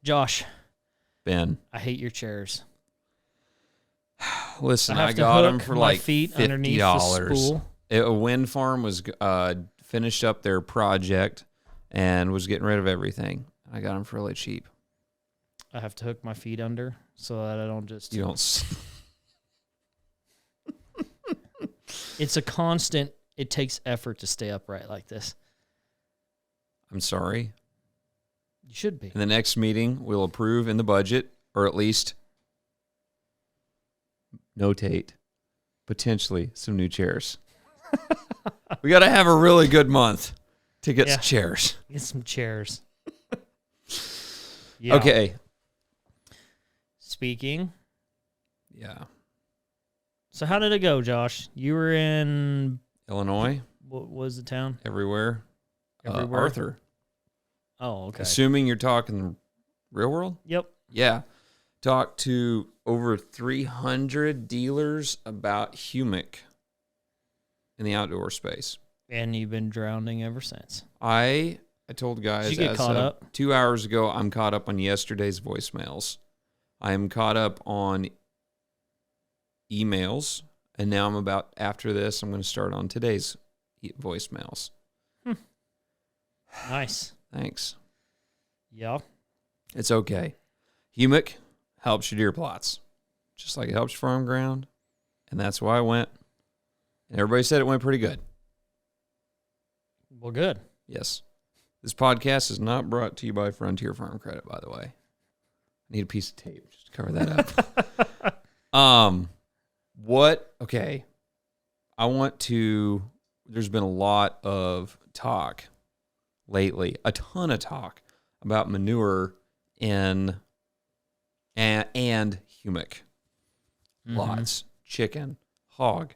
Josh. Ben. I hate your chairs. Listen, I got them for like feet $50. A wind farm was finished up their project and was getting rid of everything. I got them for really cheap. I have to hook my feet under so that I don't just... You don't... It's a constant... It takes effort to stay upright like this. I'm sorry. You should be. In the next meeting, we'll approve in the budget, or at least notate, potentially, some new chairs. We got to have a really good month to get some chairs. Get some chairs. Okay. Speaking. Yeah. So how did it go, Josh? You were in... Illinois. What was the town? Everywhere. Everywhere? Arthur. Oh, okay. Assuming you're talking real world? Yep. Yeah. Talked to over 300 dealers about humic in the outdoor space. And you've been drowning ever since. I told guys, did you get caught up? 2 hours ago, I'm caught up on yesterday's voicemails. I am caught up on emails. And now after this, I'm going to start on today's voicemails. Nice. Thanks. Yeah. It's okay. Humic helps your deer plots, just like it helps your farm ground. And that's why I went. And everybody said it went pretty good. Well, good. Yes. This podcast is not brought to you by Frontier Farm Credit, by the way. I need a piece of tape just to cover that up. Okay. There's been a lot of talk lately, a ton of talk about manure and humic. Lots. Chicken, hog,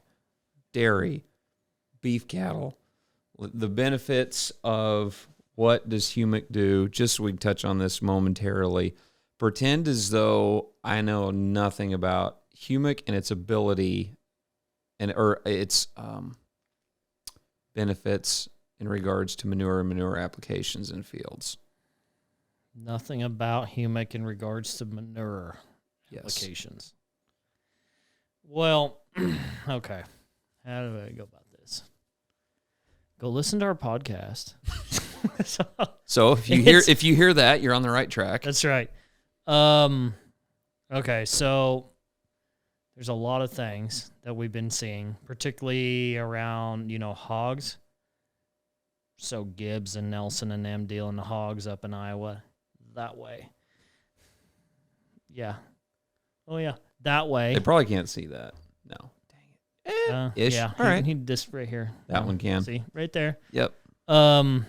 dairy, beef cattle. The benefits of what does humic do, just so we can touch on this momentarily. Pretend as though I know nothing about humic and its ability or its benefits in regards to manure and manure applications in fields. Nothing about humic in regards to manure applications. Well, okay. How do I go about this? Go listen to our podcast. So if you hear that, you're on the right track. That's right. Okay, so there's a lot of things that we've been seeing, particularly around, hogs. So Gibbs and Nelson and them dealing the hogs up in Iowa that way. Yeah. Oh, yeah. That way. They probably can't see that. No. Dang it. Ish. Yeah. All right. He this right here. That one can. See? Right there. Yep. And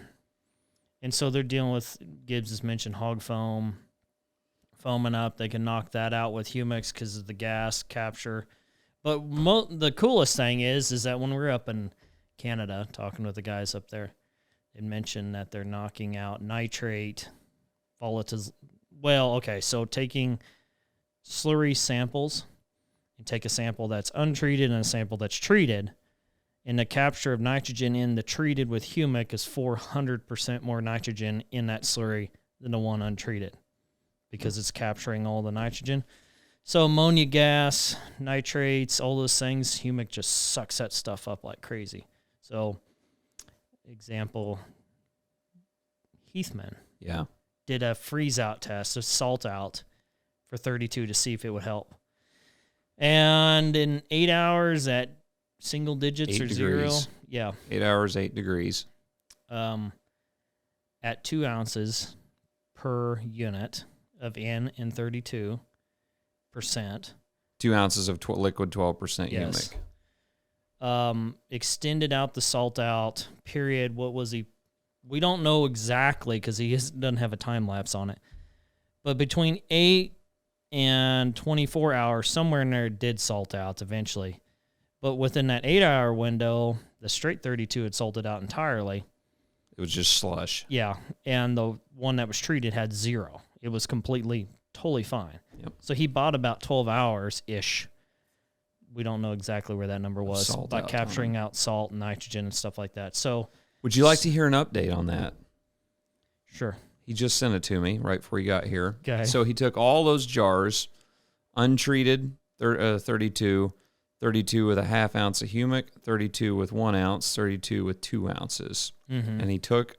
so they're dealing with, Gibbs has mentioned hog foaming up. They can knock that out with humics because of the gas capture. But the coolest thing is that when we're up in Canada talking with the guys up there, they mentioned that they're knocking out nitrate, volatiles. Well, okay, so taking slurry samples, you take a sample that's untreated and a sample that's treated, and the capture of nitrogen in the treated with humic is 400% more nitrogen in that slurry than the one untreated because it's capturing all the nitrogen. So ammonia gas, nitrates, all those things, humic just sucks that stuff up like crazy. So, example, Heathman did a freeze-out test, a salt-out for 32 to see if it would help. And in 8 hours at single digits or degrees. 0, 8 hours, 8 degrees. At 2 ounces per unit of N and 32%. 2 ounces of liquid, 12% Yes. humic. Extended out the salt out period. What was he? We don't know exactly because doesn't have a time lapse on it. But between 8 and 24 hours, somewhere in there, it did salt out eventually. But within that 8-hour window, the straight 32 had salted out entirely. It was just slush. Yeah, and the one that was treated had 0. It was totally fine. Yep. So he bought about 12 hours-ish. We don't know exactly where that number was, Salt by out capturing out salt and nitrogen and stuff like that. So, would you like to hear an update on that? Sure. He just sent it to me right before he got here. Okay. So he took all those jars, untreated, 32, 32 with a half ounce of humic, 32 with 1 ounce, 32 with 2 ounces. Mm-hmm. And he took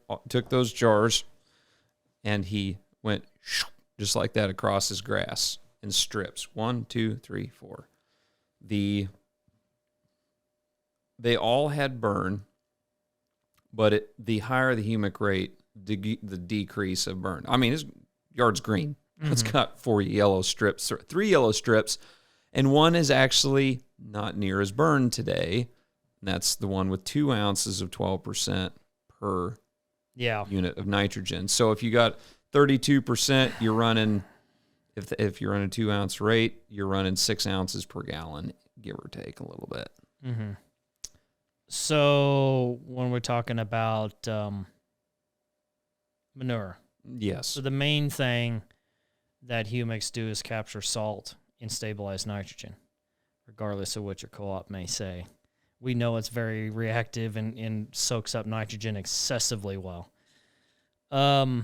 those jars and he went just like that across his grass in strips. 1, 2, 3, 4. They all had burn, but the higher the humic rate, the decrease of burn. I mean, his yard's green. Mm-hmm. It's got 4 yellow strips, 3 yellow strips, and one is actually not near as burned today. And that's the one with 2 ounces of 12% per unit of nitrogen. So if you got 32%, you're running, if you're on a 2 ounce rate, you're running 6 ounces per gallon, give or take a little bit. Mm-hmm. So when we're talking about manure, Yes. so the main thing that humics do is capture salt and stabilize nitrogen, regardless of what your co-op may say. We know it's very reactive and soaks up nitrogen excessively well. But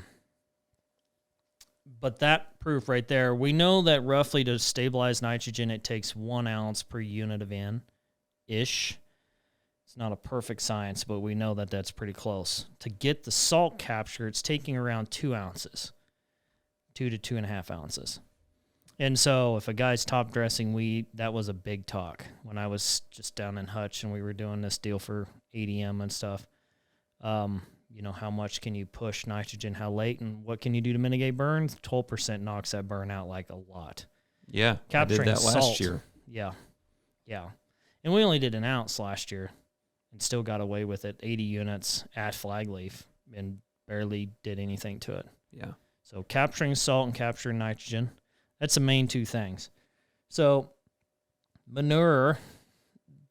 that proof right there, we know that roughly to stabilize nitrogen, it takes 1 ounce per unit of N-ish. It's not a perfect science, but we know that that's pretty close. To get the salt capture, it's taking around 2 ounces, 2 to 2.5 ounces. And so if a guy's top dressing wheat, that was a big talk. When I was just down in Hutch and we were doing this deal for ADM and stuff, you know, how much can you push nitrogen, how late, and what can you do to mitigate burns? 12% knocks that burn out like a lot. Yeah, Capturing I did that last salt, year. Yeah. And we only did 1 ounce last year and still got away with it, 80 units at Flagleaf, and barely did anything to it. Yeah. So capturing salt and capturing nitrogen, that's the main two things. So manure,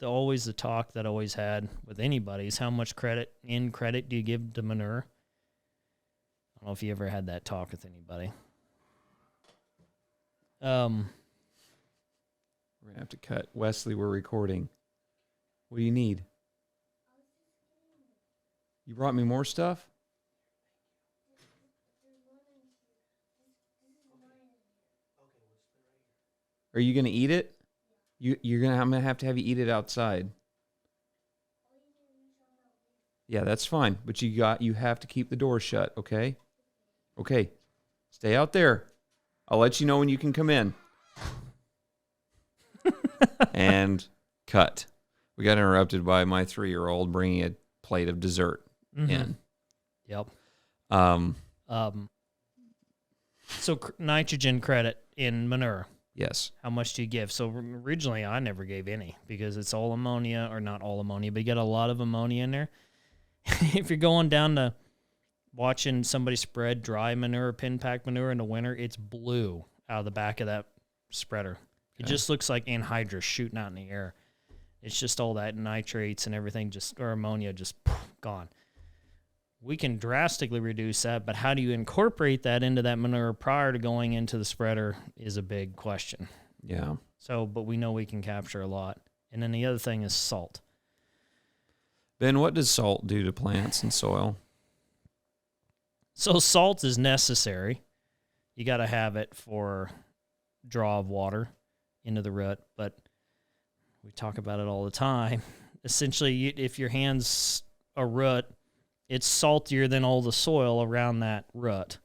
always the talk that I always had with anybody is how much credit do you give to manure? I don't know if you ever had that talk with anybody. We're going to have to cut. Wesley, we're recording. What do you need? You brought me more stuff? Are you going to eat it? I'm going to have you eat it outside. Yeah, that's fine. But you have to keep the door shut, okay? Okay. Stay out there. I'll let you know when you can come in. And cut. We got interrupted by my 3-year-old bringing a plate of dessert in. Yep. So nitrogen credit in manure. Yes. How much do you give? So originally I never gave any because it's all ammonia, or not all ammonia, but you got a lot of ammonia in there. If you're going down to watching somebody spread dry manure, pin pack manure in the winter, it's blue out of the back of that spreader. It just looks like anhydrous shooting out in the air. It's just all that nitrates and everything, or ammonia, just gone. We can drastically reduce that, but how do you incorporate that into that manure prior to going into the spreader is a big question. Yeah. So, but we know we can capture a lot. And then the other thing is salt. Ben, what does salt do to plants and soil? So salt is necessary. You got to have it for draw of water into the root, but we talk about it all the time. Essentially, if your hand's a root, it's saltier than all the soil around that root,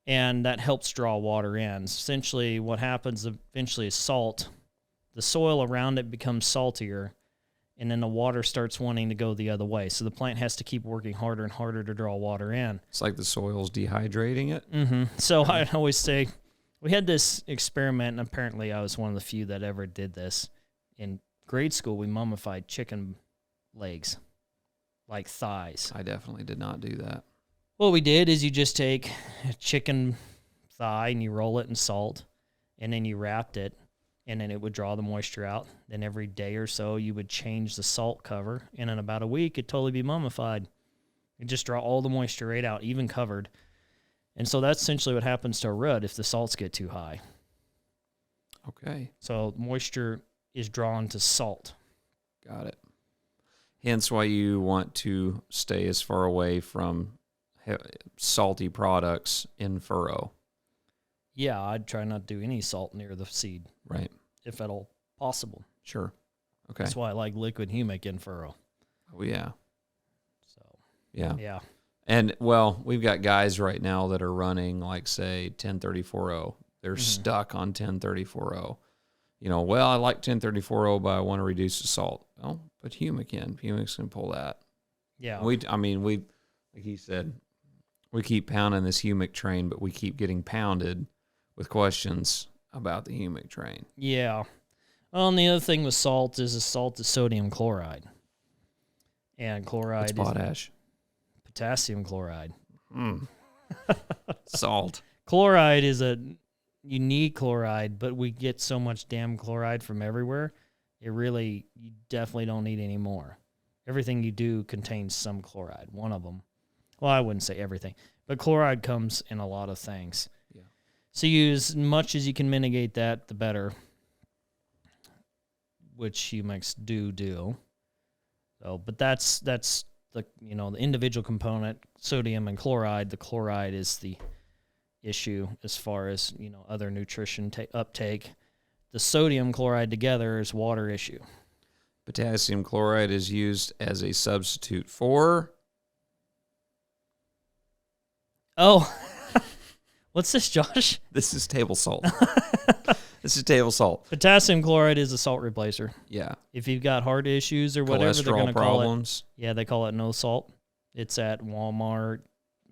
and that helps draw water in. Essentially, what happens eventually is the soil around it becomes saltier, and then the water starts wanting to go the other way. So the plant has to keep working harder and harder to draw water in. It's like the soil's dehydrating it. Mm-hmm. So I always say, we had this experiment, and apparently I was one of the few that ever did this. In grade school, we mummified chicken legs, like thighs. I definitely did not do that. What we did is you just take a chicken thigh and you roll it in salt, and then you wrapped it, and then it would draw the moisture out. Then every day or so, you would change the salt cover, and in about a week, it'd totally be mummified. It'd just draw all the moisture right out, even covered. And so that's essentially what happens to a root if the salts get too high. Okay. So moisture is drawn to salt. Got it. Hence why you want to stay as far away from salty products in furrow. Yeah, I'd try not to do any salt near the seed. Right. If at all possible. Sure. Okay. That's why I like liquid humic in furrow. Oh, yeah. So, Yeah. yeah. And, well, we've got guys right now that are running, like, say, 1034.0. They're stuck on 1034.0. You know, well, I like 1034.0, but I want to reduce the salt. Well, put humic in. Humic's going to pull that. Yeah. We, like he said, we keep pounding this humic train, but we keep getting pounded with questions about the humic train. Yeah. Well, and the other thing with salt is sodium chloride. And chloride It's potash. Potassium chloride. Salt. Chloride is you need chloride, but we get so much damn chloride from everywhere. You definitely don't need any more. Everything you do contains some chloride. One of them. Well, I wouldn't say everything, but chloride comes in a lot of things. Yeah. So use as much as you can mitigate that, the better, which humics do. So, but that's the the individual component, sodium and chloride. The chloride is the issue as far as other nutrition uptake. The sodium chloride together is water issue. Potassium chloride is used as a substitute for. Oh, what's this, Josh? This is table salt. This is table salt. Potassium chloride is a salt replacer. Yeah. If you've got heart issues or whatever, they're going to call problems. it. Yeah, they call it no salt. It's at Walmart.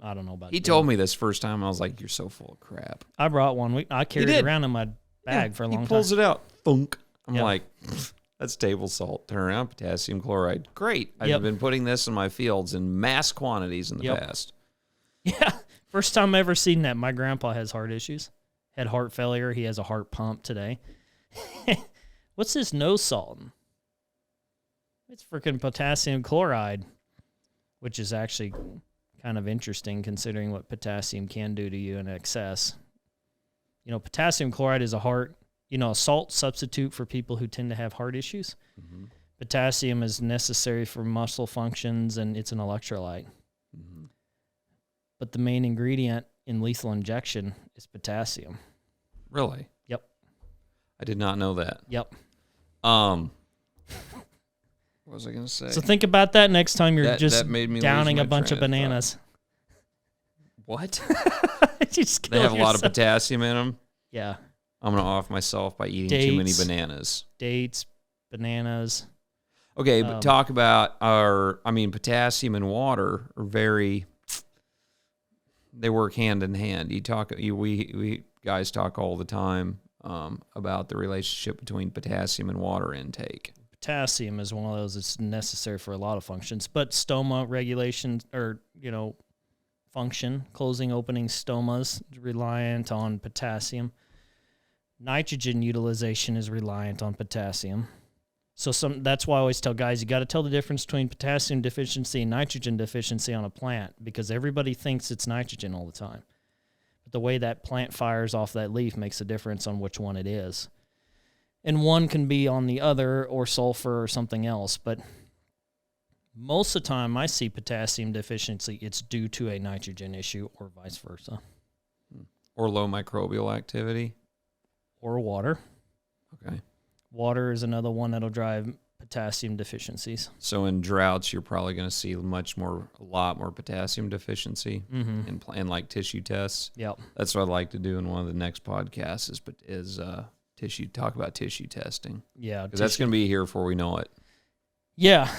I don't know about. He told me this first time. I was like, "You're so full of crap." I brought one. I carried it around in my bag for a long time. He pulls it out. Thunk. I'm Yep. like, that's table salt. Turn around, potassium chloride. Great. I've been putting this in my fields in mass quantities in the past. Yeah. First time I ever seen that. My grandpa has heart issues. Had heart failure. He has a heart pump today. What's this no salt? It's freaking potassium chloride, which is actually kind of interesting considering what potassium can do to you in excess. Potassium chloride is a salt substitute for people who tend to have heart issues. Mm-hmm. Potassium is necessary for muscle functions, and it's an electrolyte. Mm-hmm. But the main ingredient in lethal injection is potassium. Really? Yep. I did not know that. Yep. What was I going to say? So think about that next time you're just made me downing a bunch of bananas. What? They have a lot of potassium in them? Yeah. I'm going to off myself by eating too many bananas. Dates, bananas. Okay, but talk about potassium and water are they work hand in hand. We guys talk all the time about the relationship between potassium and water intake. Potassium is one of those that's necessary for a lot of functions, but stoma regulation function, closing, opening stomas, reliant on potassium. Nitrogen utilization is reliant on potassium. So that's why I always tell guys, you got to tell the difference between potassium deficiency and nitrogen deficiency on a plant, because everybody thinks it's nitrogen all the time. But the way that plant fires off that leaf makes a difference on which one it is. And one can be on the other, or sulfur or something else. But most of the time I see potassium deficiency, it's due to a nitrogen issue or vice versa. Or low microbial activity. Or water. Okay. Water is another one that'll drive potassium deficiencies. So in droughts, you're probably going to see a lot more potassium deficiency in like tissue tests. Yep. That's what I'd like to do in one of the next podcasts talk about tissue testing. Yeah. Because that's going to be here before we know it. Yeah.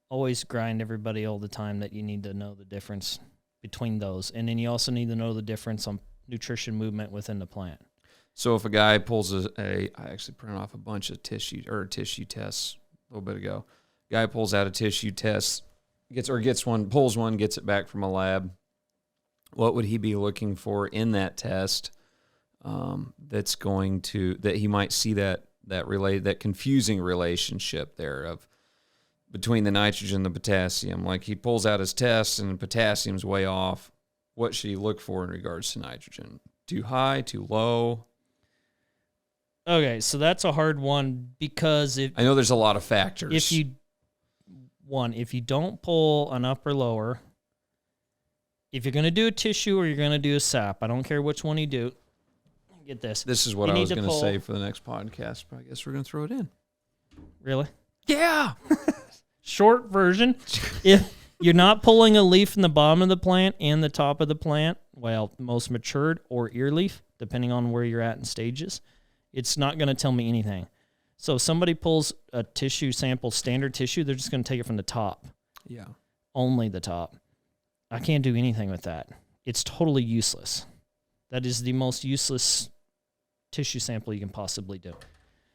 Always grind everybody all the time that you need to know the difference between those. And then you also need to know the difference on nutrition movement within the plant. So if a guy pulls I actually printed off a bunch of tissue tests a little bit ago. Guy pulls out a tissue test, pulls one, gets it back from a lab. What would he be looking for in that test that he might see that confusing relationship there of between the nitrogen and the potassium? Like he pulls out his test and the potassium's way off. What should he look for in regards to nitrogen? Too high, too low? Okay, so that's a hard one because I know there's a lot of factors. one, if you don't pull an upper lower, if you're going to do a tissue or you're going to do a sap, I don't care which one you do. Get this. This is what I was going to say for the next podcast, but I guess we're going to throw it in. Really? Yeah. Short version. If you're not pulling a leaf from the bottom of the plant and the top of the plant, well, most matured or ear leaf, depending on where you're at in stages, it's not going to tell me anything. So if somebody pulls a tissue sample, standard tissue, they're just going to take it from the top. Yeah. Only the top. I can't do anything with that. It's totally useless. That is the most useless tissue sample you can possibly do.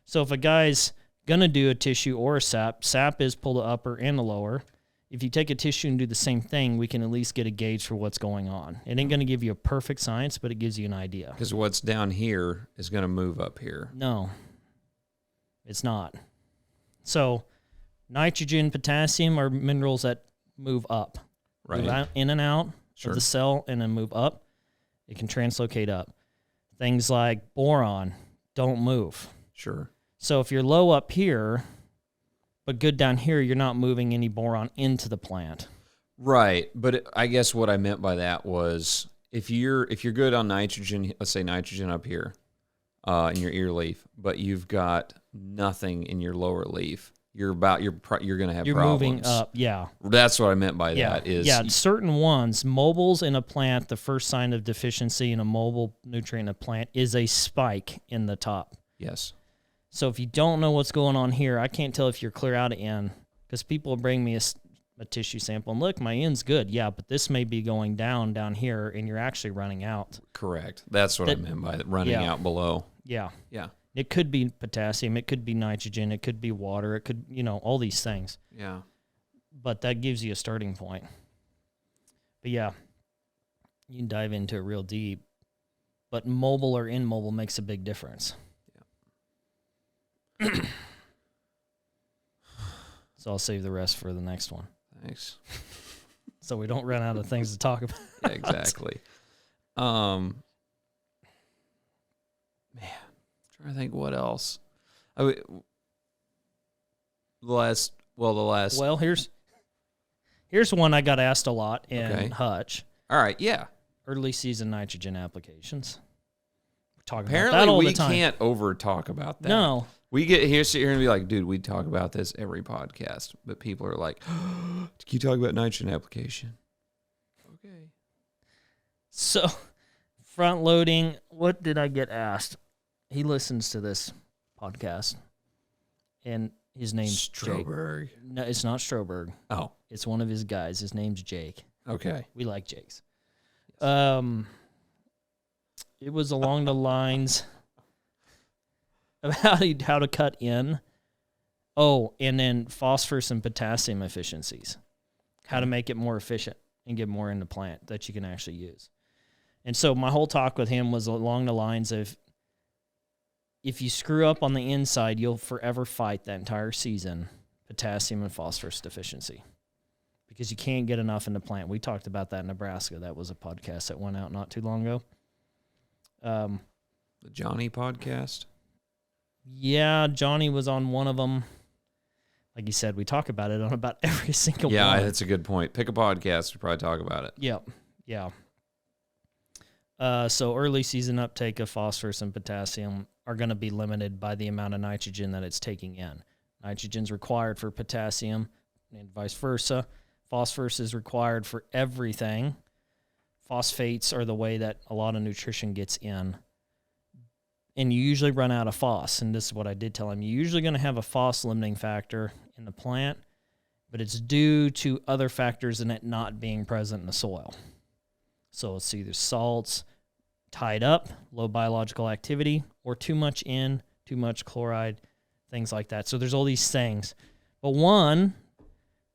So if a guy's going to do a tissue or a sap is pull the upper and the lower. If you take a tissue and do the same thing, we can at least get a gauge for what's going on. It ain't going to give you a perfect science, but it gives you an idea. Because what's down here is going to move up here. No, it's not. So nitrogen, potassium are minerals that move up. Right. Move out, in and out Sure. of the cell and then move up. It can translocate up. Things like boron don't move. Sure. So if you're low up here, but good down here, you're not moving any boron into the plant. Right. But I guess what I meant by that was if you're good on nitrogen, let's say nitrogen up here in your ear leaf, but you've got nothing in your lower leaf, you're going to have You're problems. moving up, yeah. That's what I meant by that. Certain ones, mobiles in a plant, the first sign of deficiency in a mobile nutrient in a plant is a spike in the top. Yes. So if you don't know what's going on here, I can't tell if you're clear out of N, because people bring me a tissue sample and look, my N's good. Yeah, but this may be going down here, and you're actually running out. Correct. That's what I meant by running out below. Yeah. Yeah. It could be potassium. It could be nitrogen. It could be water. It could, all these things. Yeah. But that gives you a starting point. But yeah, you can dive into it real deep. But mobile or immobile makes a big difference. Yeah. So I'll save the rest for the next one. Thanks. So we don't run out of things to talk about. Yeah, exactly. Man, trying to think what else. The last. Well, here's one I got asked a lot in Hutch. All right, yeah. Early season nitrogen applications. We talk Apparently, about that all we the time. can't over talk about that. No. We sit here and be like, dude, we talk about this every podcast. But people are like, can you talk about nitrogen application? Okay. So, front loading, what did I get asked? He listens to this podcast, and his name's Stroberg. Jake. No, it's not Stroberg. Oh. It's one of his guys. His name's Jake. Okay. We like Jakes. It was along the lines of how to cut in. Oh, and then phosphorus and potassium efficiencies. How to make it more efficient and get more in the plant that you can actually use. And so my whole talk with him was along the lines of, if you screw up on the inside, you'll forever fight that entire season potassium and phosphorus deficiency because you can't get enough in the plant. We talked about that in Nebraska. That was a podcast that went out not too long ago. The Johnny podcast? Yeah, Johnny was on one of them. Like you said, we talk about it on about every single one. Yeah, that's a good point. Pick a podcast, we probably talk about it. Yep, yeah. So early season uptake of phosphorus and potassium are going to be limited by the amount of nitrogen that it's taking in. Nitrogen's required for potassium and vice versa. Phosphorus is required for everything. Phosphates are the way that a lot of nutrition gets in. And you usually run out of phos, and this is what I did tell him. You're usually going to have a phos limiting factor in the plant, but it's due to other factors in it not being present in the soil. So it's either salts tied up, low biological activity, or too much in, too much chloride, things like that. So there's all these things. But one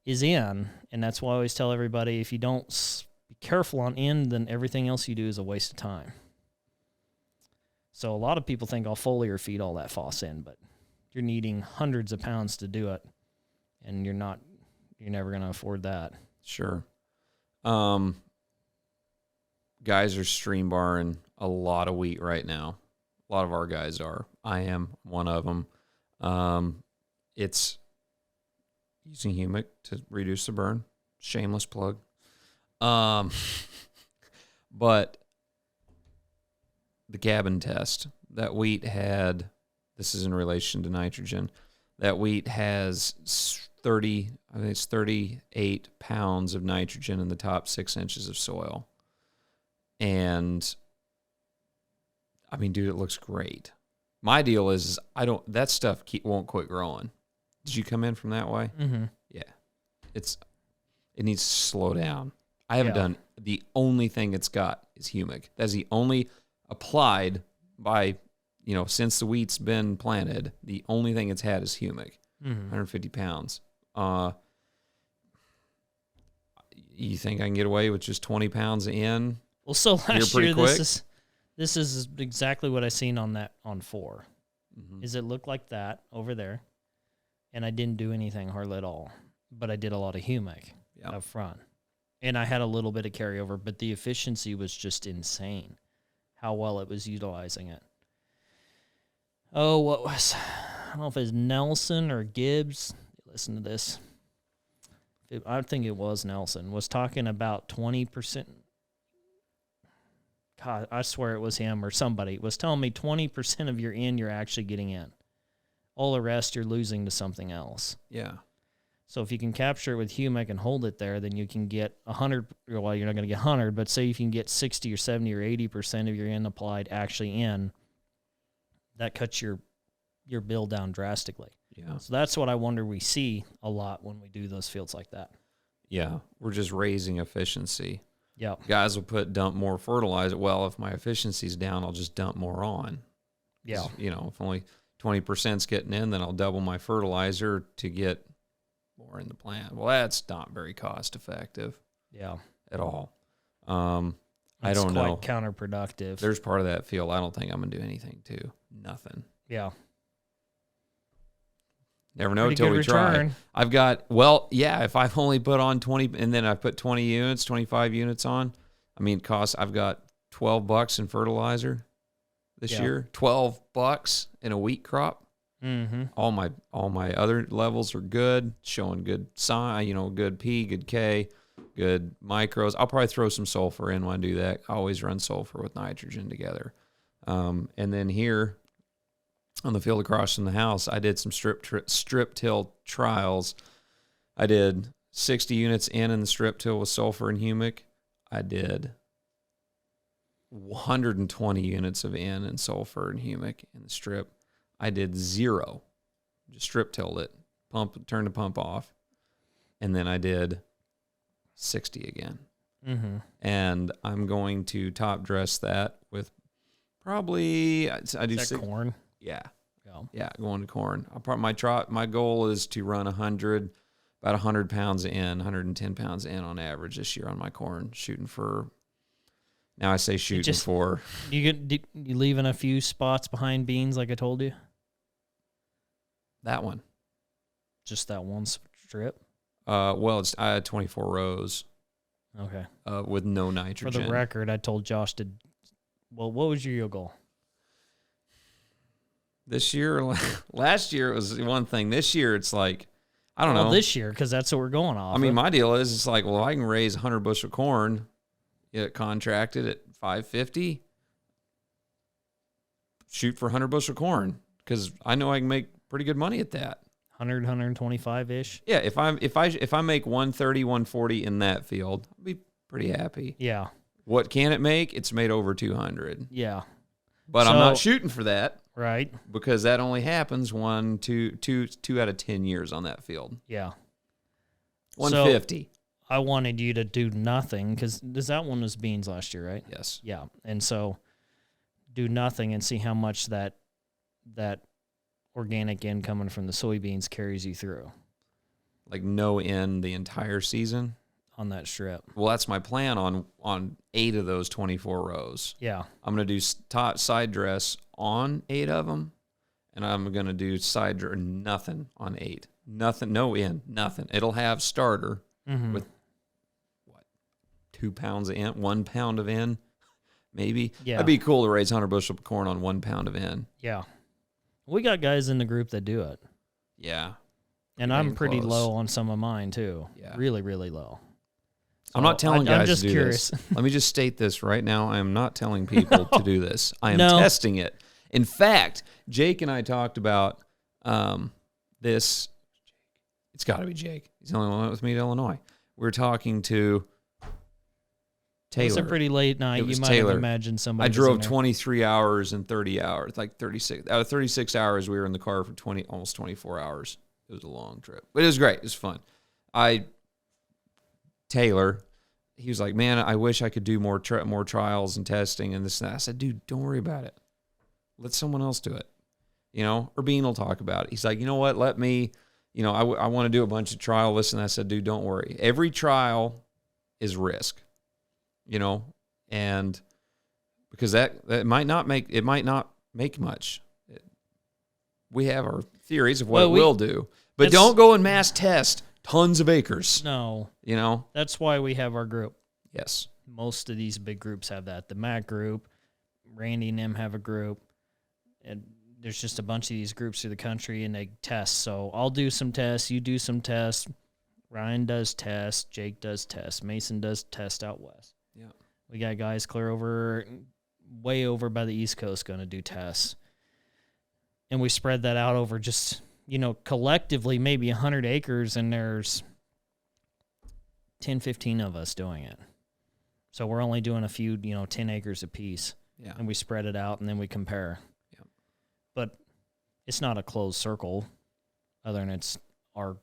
is in, and that's why I always tell everybody, if you don't be careful on in, then everything else you do is a waste of time. So a lot of people think I'll foliar feed all that phos in, but you're needing hundreds of pounds to do it, and you're never going to afford that. Sure. Guys are stream barring a lot of wheat right now. A lot of our guys are. I am one of them. It's using humic to reduce the burn. Shameless plug. But the cabin test, that wheat had, this is in relation to nitrogen, that wheat has 38 pounds of nitrogen in the top 6 inches of soil. And I mean, dude, it looks great. My deal is that stuff won't quit growing. Did you come in from that way? Mm-hmm. Yeah. It needs to slow down. I haven't done, the only thing it's got is humic. That's the only applied by, since the wheat's been planted, the only thing it's had is humic. 150 pounds. You think I can get away with just 20 pounds in? Well, so last year, quick? this is exactly what I seen on 4. Mm-hmm. Is it looked like that over there, and I didn't do anything hardly at all, but I did a lot of humic up front, and I had a little bit of carryover, but the efficiency was just insane, how well it was utilizing it. Oh, I don't know if it's Nelson or Gibbs. Listen to this. I think it was Nelson, was talking about 20%. God, I swear it was him or somebody was telling me 20% of your in, you're actually getting in. All the rest, you're losing to something else. Yeah. So if you can capture it with humic and hold it there, then you can get 100. Well, you're not going to get 100, but say if you can get 60 or 70 or 80% of your in applied actually in, that cuts your bill down drastically. Yeah. So that's what I wonder we see a lot when we do those fields like that. Yeah. We're just raising efficiency. Yeah. Guys will dump more fertilizer. Well, if my efficiency's down, I'll just dump more on. Yeah. If only 20%'s getting in, then I'll double my fertilizer to get more in the plant. Well, that's not very cost effective. Yeah. At all. It's don't know. quite counterproductive. There's part of that field I don't think I'm going to do anything to. Nothing. Yeah. Never know Pretty until good we try. return. I've got, if I've only put on 20 and then I put 20 units, 25 units on, I've got $12 in fertilizer this year, $12 in a wheat crop. Mm-hmm. All my other levels are good, showing good sign, good P, good K, good micros. I'll probably throw some sulfur in when I do that. I always run sulfur with nitrogen together. And then here on the field across from the house, I did some strip till trials. I did 60 units in the strip till with sulfur and humic. I did 120 units of in and sulfur and humic in the strip. I did 0, just strip tilled it, turned the pump off, and then I did 60 again. Mm-hmm. And I'm going to top dress that with probably I do Is that corn? Yeah, going to corn. My goal is to run about 100 pounds in, 110 pounds in on average this year on my corn, shooting for. Now I say shooting for. You leaving a few spots behind beans like I told you? That one. Just that one strip? I had 24 rows. Okay. With no nitrogen. For the record, I told Josh what was your yield goal? This year, last year it was one thing. This year it's like, I don't know. This year, because that's what we're going off. My deal is it's like, well, I can raise 100 bushel corn, get contracted at $550, shoot for 100 bushel corn because I know I can make pretty good money at that. 100, 125-ish? Yeah, if I make 130, 140 in that field, I'll be pretty happy. Yeah. What can it make? It's made over 200. Yeah. But I'm not shooting for that. Right. Because that only happens 2 out of 10 years on that field. Yeah. 150. So I wanted you to do nothing because that one was beans last year, right? Yes. Yeah. And so do nothing and see how much that organic in coming from the soybeans carries you through. Like no in the entire season? On that strip. Well, that's my plan on 8 of those 24 rows. Yeah. I'm going to do side dress on 8 of them, and I'm going to do nothing on 8. Nothing, no in, nothing. It'll have starter with, 2 pounds of in, 1 pound of in, maybe. Yeah. That'd be cool to raise 100 bushel of corn on 1 pound of in. Yeah. We got guys in the group that do it. Yeah. And I'm Getting pretty close. low on some of mine too. Yeah. Really, really low. I'm not telling guys I'm just to do curious. this. Let me just state this right now. I am not telling people to do this. I am No. testing it. In fact, Jake and I talked about this. It's got to be Jake. He's the only one that went with me to Illinois. We're talking to Taylor. It was a pretty late night. It was You might Taylor. have imagined somebody. I was drove in there. 23 hours and 30 hours, like 36. Out of 36 hours, we were in the car for almost 24 hours. It was a long trip, but it was great. It was fun. Taylor, he was like, man, I wish I could do more trials and testing and this and that. I said, dude, don't worry about it. Let someone else do it. Or Bean will talk about it. He's like, you know what? Let me, I want to do a bunch of trial lists. And I said, dude, don't worry. Every trial is risk, and because that might not make much. We have our theories of what it will do, but don't go and mass test tons of acres. No. That's why we have our group. Yes. Most of these big groups have that. The Mac group, Randy and them have a group, and there's just a bunch of these groups through the country, and they test. So I'll do some tests, you do some tests, Ryan does tests, Jake does tests, Mason does tests out west. Yeah. We got guys way over by the East Coast going to do tests. And we spread that out over just, collectively maybe 100 acres, and there's 10, 15 of us doing it. So we're only doing a few, 10 acres apiece. Yeah. And we spread it out, and then we compare. Yeah. But it's not a closed circle, other than it's our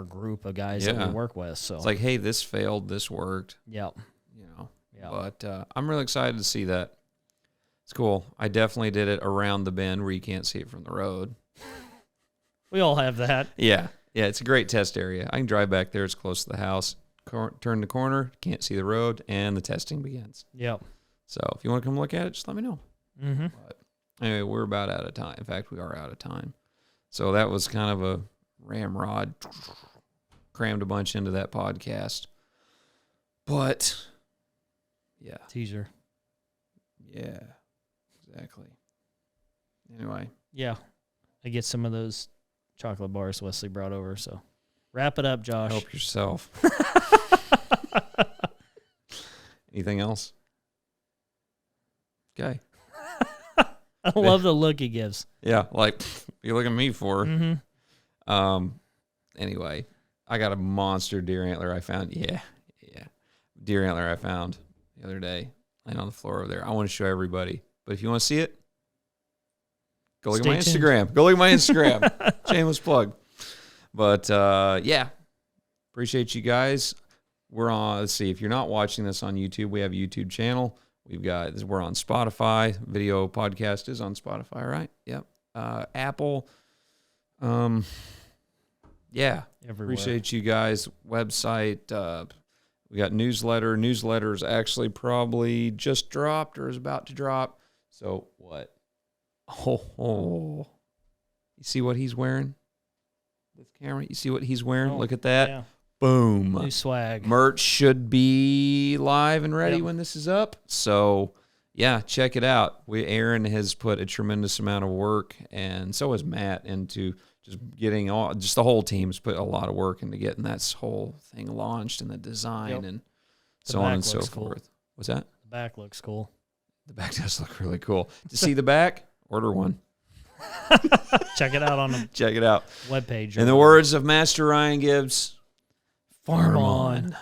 group of guys that we work with. So it's like, hey, this failed, this worked. Yep. Yeah. But I'm really excited to see that. It's cool. I definitely did it around the bend where you can't see it from the road. We all have that. Yeah. Yeah, it's a great test area. I can drive back there. It's close to the house. Turn the corner, can't see the road, and the testing begins. Yep. So if you want to come look at it, just let me know. Mm-hmm. But anyway, we're about out of time. In fact, we are out of time. So that was kind of a ramrod. Crammed a bunch into that podcast. But, yeah. Teaser. Yeah, exactly. Anyway. Yeah. I get some of those chocolate bars Wesley brought over, so wrap it up, Josh. Help yourself. Anything else? Okay. I love the look he gives. Yeah, like, you're looking at me for. Mm-hmm. Anyway, I got a monster deer antler I found. Yeah. Deer antler I found the other day laying on the floor over there. I want to show everybody. But if you want to see it, go look at my Instagram. Go look at my Instagram. Shameless plug. But, yeah. Appreciate you guys. We're on, let's see, if you're not watching this on YouTube, we have a YouTube channel. We're on Spotify. Video podcast is on Spotify, right? Yep. Apple. Yeah. Everywhere. Appreciate you guys. Website. We got newsletter. Newsletter's actually probably just dropped or is about to drop. So what? Oh. You see what he's wearing? This camera. You see what he's wearing? Look at that. Yeah. Boom. New swag. Merch should be live and ready when this is up. So, yeah, check it out. Aaron has put a tremendous amount of work, and so has Matt, into just getting just the whole team's put a lot of work into getting that whole thing launched and the design and so on and so forth. What's that? The back looks cool. The back does look really cool. To see the back, order one. Check it out on the Check it out. webpage. In the words of Master Ryan Gibbs, Farm on.